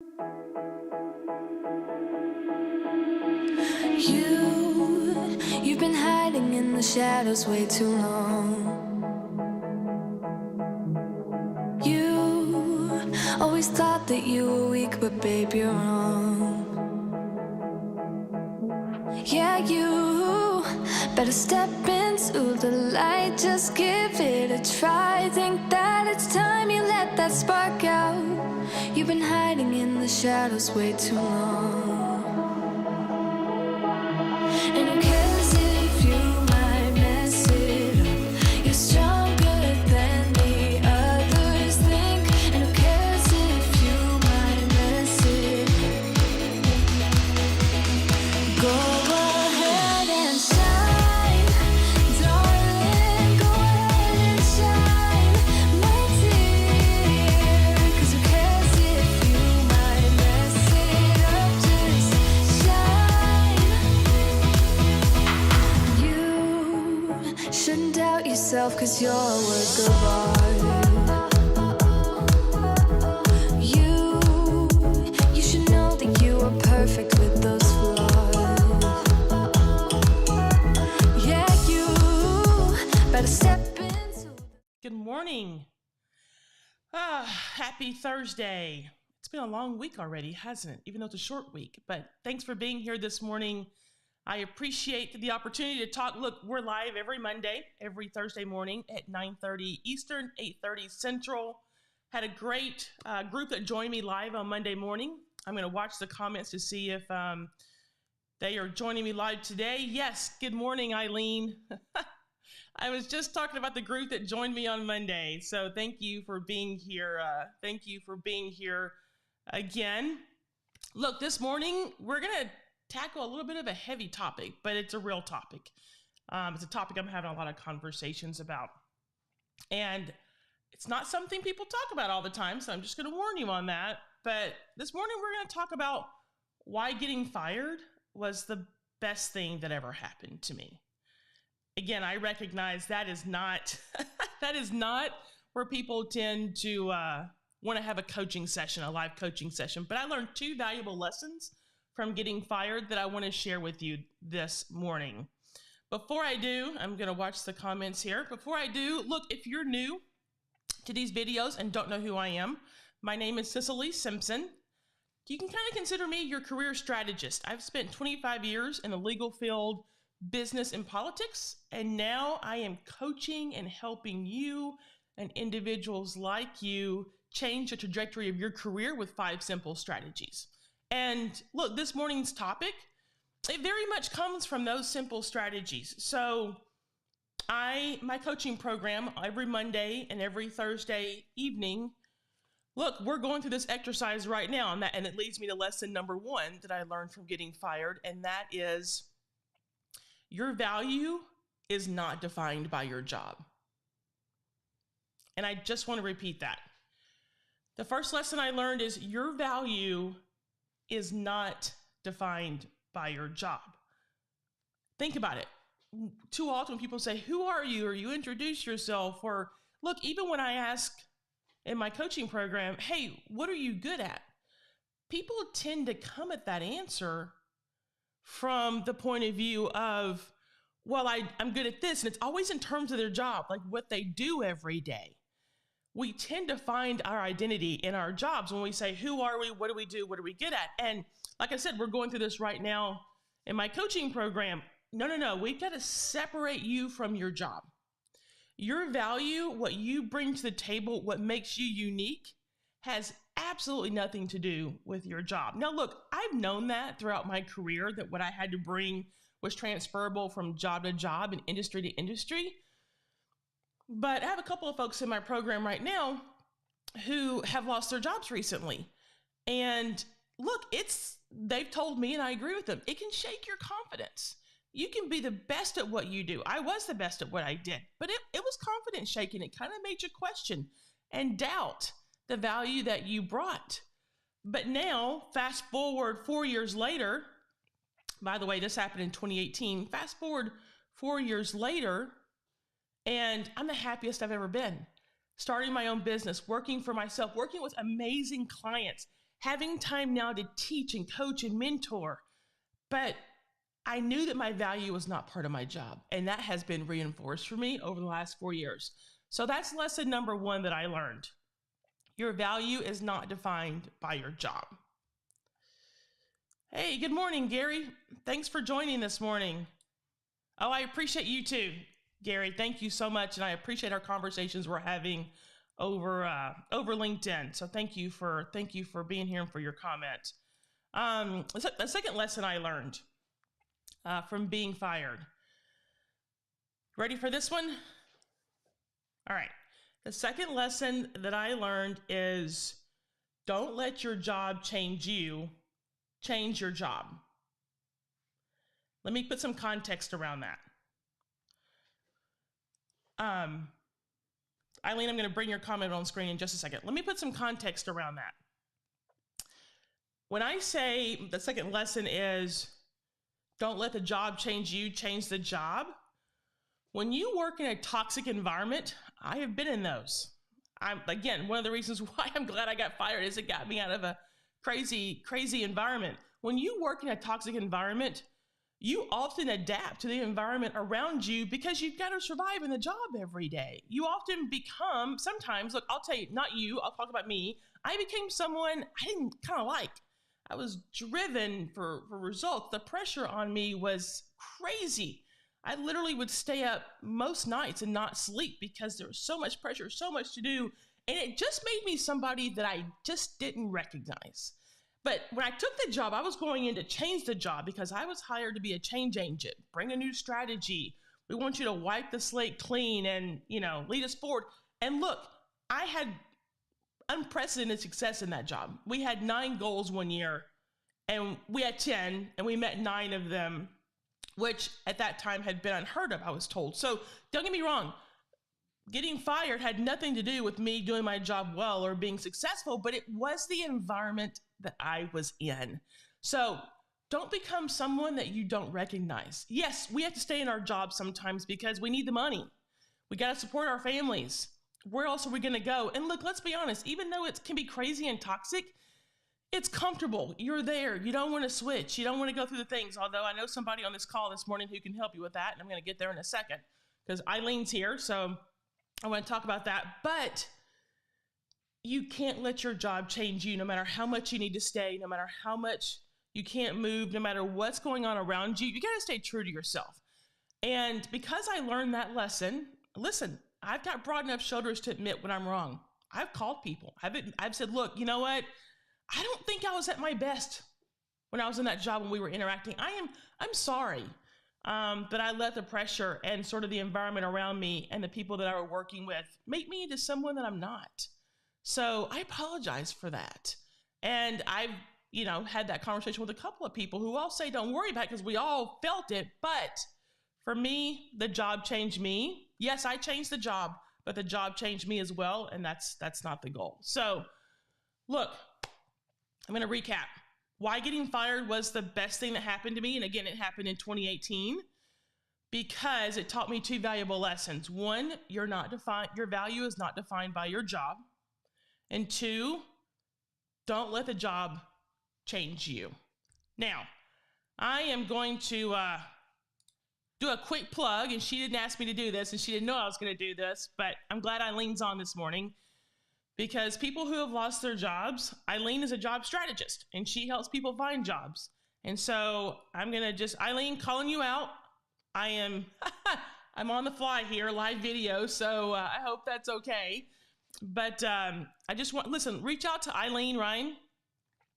You've been hiding in the shadows way too long. You always thought that you were weak, but babe, you're wrong. Yeah, you better step into the light, just give it a try. Think that it's time you let that spark out. You've been hiding in the shadows way too long. And who cares if you might mess it up? You're stronger than the others think. And who cares if you might mess it up? Go ahead and shine, darling. Go ahead and shine, my dear. 'Cause who cares if you might mess it up? Just shine. You shouldn't doubt yourself, 'cause you're a work of art. You should know that you are perfect with those flaws. Yeah, you better step into Good morning. Happy Thursday. It's been a long week already, hasn't it? Even though it's a short week. But thanks for being here this morning. I appreciate the opportunity to talk. Look, we're live every Monday, every Thursday morning at 9:30 Eastern, 8:30 Central. Had a great group that joined me live on Monday morning. I'm going to watch the comments to see if they are joining me live today. Yes, good morning, Eileen. I was just talking about the group that joined me on Monday. So thank you for being here. Thank you for being here again. Look, this morning we're going to tackle a little bit of a heavy topic, but it's a real topic. It's a topic I'm having a lot of conversations about. And it's not something people talk about all the time, so I'm just going to warn you on that. But this morning we're going to talk about why getting fired was the best thing that ever happened to me. Again, I recognize that is not that is not where people tend to want to have a coaching session, a live coaching session. But I learned two valuable lessons from getting fired that I want to share with you this morning. Before I do, I'm going to watch the comments here. Before I do, look, if you're new to these videos and don't know who I am, my name is Cicely Simpson. You can kind of consider me your career strategist. I've spent 25 years in the legal field, business and politics, and now I am coaching and helping you and individuals like you change the trajectory of your career with 5 simple strategies. And look, this morning's topic, it very much comes from those simple strategies. So my coaching program every Monday and every Thursday evening, look, we're going through this exercise right now, and it leads me to lesson number 1 that I learned from getting fired, and that is your value is not defined by your job. And I just want to repeat that. The first lesson I learned is your value is not defined by your job. Think about it. Too often when people say, who are you? Or you introduce yourself, or look, even when I ask in my coaching program, hey, what are you good at? People tend to come at that answer from the point of view of, well, I'm good at this. And it's always in terms of their job, like what they do every day. We tend to find our identity in our jobs when we say, who are we? What do we do? What are we good at? And like I said, we're going through this right now in my coaching program. No. We've got to separate you from your job. Your value, what you bring to the table, what makes you unique, has absolutely nothing to do with your job. Now, look, I've known that throughout my career, that what I had to bring was transferable from job to job and industry to industry. But I have a couple of folks in my program right now who have lost their jobs recently. And look, they've told me, and I agree with them, it can shake your confidence. You can be the best at what you do. I was the best at what I did, but it was confidence shaking. It kind of made you question and doubt the value that you brought. But now, fast forward 4 years later, by the way, this happened in 2018, fast forward 4 years later, and I'm the happiest I've ever been. Starting my own business, working for myself, working with amazing clients, having time now to teach and coach and mentor. But I knew that my value was not part of my job. And that has been reinforced for me over the last 4 years. So that's lesson number one that I learned. Your value is not defined by your job. Hey, good morning, Gary. Thanks for joining this morning. Oh, I appreciate you too, Gary. Thank you so much. And I appreciate our conversations we're having over LinkedIn. So thank you for being here and for your comment. The second lesson I learned from being fired. Ready for this one? All right. The second lesson that I learned is don't let your job change you, change your job. Let me put some context around that. Eileen, I'm going to bring your comment on screen in just a second. Let me put some context around that. When I say the second lesson is don't let the job change you, change the job. When you work in a toxic environment, I have been in those. Again, one of the reasons why I'm glad I got fired is it got me out of a crazy environment. When you work in a toxic environment, you often adapt to the environment around you because you've got to survive in the job every day. You often become, sometimes, look, I'll tell you, not you, I'll talk about me. I became someone I didn't kind of like. I was driven for results. The pressure on me was crazy. I literally would stay up most nights and not sleep because there was so much pressure, so much to do. And it just made me somebody that I just didn't recognize. But when I took the job, I was going in to change the job because I was hired to be a change agent, bring a new strategy. We want you to wipe the slate clean and, lead us forward. And look, I had unprecedented success in that job. We had 9 goals one year and we had 10 and we met 9 of them, which at that time had been unheard of, I was told. So don't get me wrong. Getting fired had nothing to do with me doing my job well or being successful, but it was the environment that I was in. So don't become someone that you don't recognize. Yes, we have to stay in our job sometimes because we need the money. We got to support our families. Where else are we going to go? And look, let's be honest, even though it can be crazy and toxic, it's comfortable. You're there. You don't want to switch. You don't want to go through the things. Although I know somebody on this call this morning who can help you with that. And I'm going to get there in a second because Eileen's here. So I want to talk about that. But you can't let your job change you no matter how much you need to stay, no matter how much you can't move, no matter what's going on around you. You got to stay true to yourself. And because I learned that lesson, listen, I've got broad enough shoulders to admit when I'm wrong. I've called people. I've said, look, you know what? I don't think I was at my best when I was in that job when we were interacting. I'm sorry. But I let the pressure and sort of the environment around me and the people that I were working with make me into someone that I'm not. So I apologize for that. And I've, had that conversation with a couple of people who all say, don't worry about it because we all felt it. But for me, the job changed me. Yes, I changed the job, but the job changed me as well. And that's not the goal. So look, I'm going to recap. Why getting fired was the best thing that happened to me. And again, it happened in 2018 because it taught me 2 valuable lessons. 1, your value is not defined by your job. And 2, don't let the job change you. Now, I am going to do a quick plug, and she didn't ask me to do this, and she didn't know I was going to do this, but I'm glad Eileen's on this morning. Because people who have lost their jobs, Eileen is a job strategist and she helps people find jobs. And so I'm going to Eileen, calling you out. I'm on the fly here, live video. So I hope that's okay. But I just reach out to Eileen Ryan.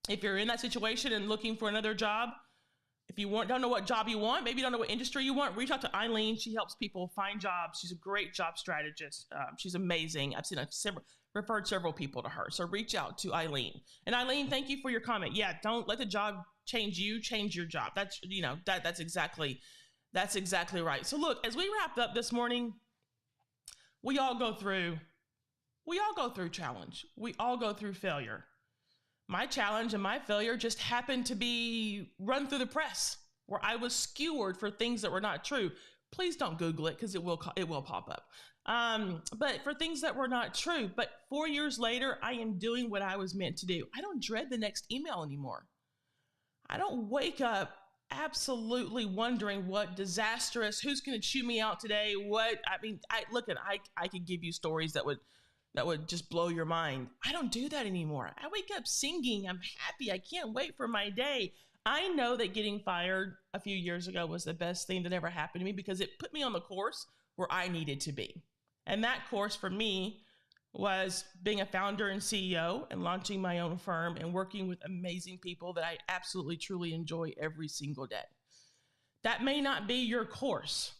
If you're in that situation and looking for another job, if you don't know what job you want, maybe you don't know what industry you want, reach out to Eileen. She helps people find jobs. She's a great job strategist. She's amazing. I've referred several people to her. So reach out to Eileen. And Eileen, thank you for your comment. Yeah, don't let the job change you, change your job. That's exactly right. So look, as we wrapped up this morning, we all go through challenge. We all go through failure. My challenge and my failure just happened to be run through the press where I was skewered for things that were not true. Please don't Google it because it will pop up. But for things that were not true. But 4 years later, I am doing what I was meant to do. I don't dread the next email anymore. I don't wake up absolutely wondering what disastrous, who's going to chew me out today. I could give you stories that would just blow your mind. I don't do that anymore. I wake up singing. I'm happy. I can't wait for my day. I know that getting fired a few years ago was the best thing that ever happened to me because it put me on the course where I needed to be. And that course for me was being a founder and CEO and launching my own firm and working with amazing people that I absolutely, truly enjoy every single day. That may not be your course.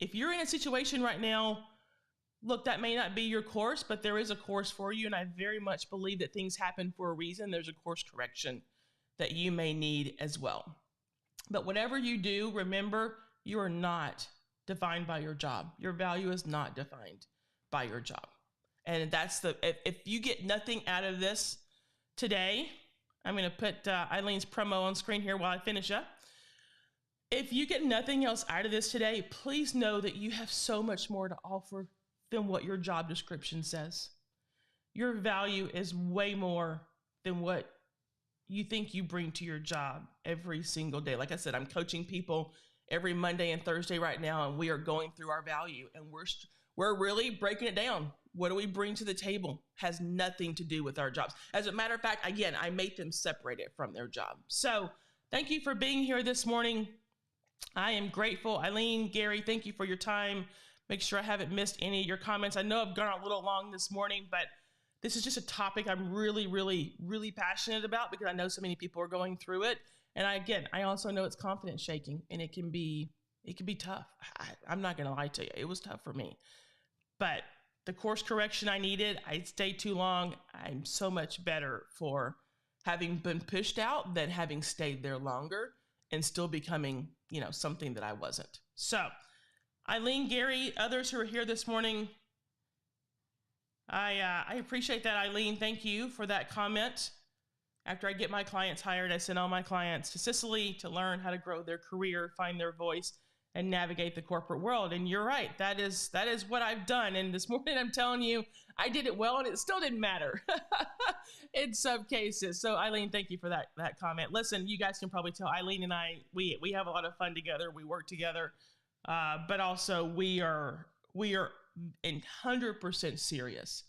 If you're in a situation right now, look, that may not be your course, but there is a course for you. And I very much believe that things happen for a reason. There's a course correction that you may need as well. But whatever you do, remember, you are not defined by your job. Your value is not defined by your job. And that's if you get nothing out of this today, I'm going to put Eileen's promo on screen here while I finish up. If you get nothing else out of this today, please know that you have so much more to offer than what your job description says. Your value is way more than what you think you bring to your job every single day. Like I said, I'm coaching people every Monday and Thursday right now, and we are going through our value, and we're really breaking it down. What do we bring to the table? Has nothing to do with our jobs. As a matter of fact, again, I make them separate it from their job. So thank you for being here this morning. I am grateful. Eileen, Gary, thank you for your time. Make sure I haven't missed any of your comments. I know I've gone a little long this morning, but this is just a topic I'm really, really, really passionate about because I know so many people are going through it. And I also know it's confidence shaking, and it can be tough. I'm not going to lie to you. It was tough for me, but the course correction I needed, I stayed too long. I'm so much better for having been pushed out than having stayed there longer and still becoming, something that I wasn't. So Eileen, Gary, others who are here this morning, I appreciate that, Eileen. Thank you for that comment. After I get my clients hired, I send all my clients to Cicely to learn how to grow their career, find their voice, and navigate the corporate world. And you're right, that is what I've done. And this morning I'm telling you, I did it well, and it still didn't matter in some cases. So Eileen, thank you for that comment. Listen, you guys can probably tell Eileen and I, we have a lot of fun together. We work together, but also we are 100% serious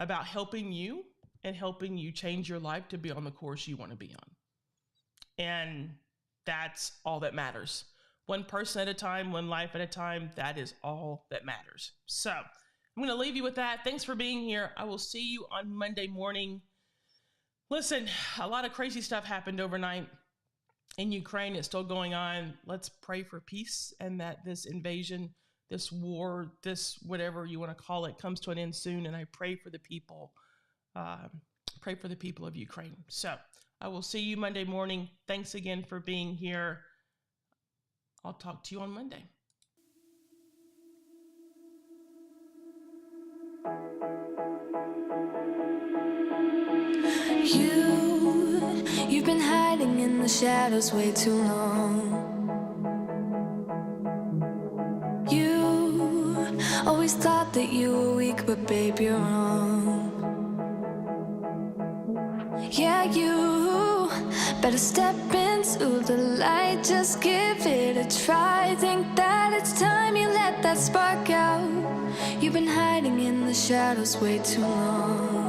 about helping you and helping you change your life to be on the course you want to be on. And that's all that matters. One person at a time, one life at a time, that is all that matters. So I'm going to leave you with that. Thanks for being here. I will see you on Monday morning. Listen, a lot of crazy stuff happened overnight in Ukraine. It's still going on. Let's pray for peace and that this invasion, this war, this whatever you want to call it, comes to an end soon. And I pray for the people. Pray for the people of Ukraine. So I will see you Monday morning. Thanks again for being here. I'll talk to you on Monday. You've been hiding in the shadows way too long. You always thought that you were weak, but babe, you're wrong. Yeah, you better step into the light, just give it a try. Think that it's time you let that spark out. You've been hiding in the shadows way too long.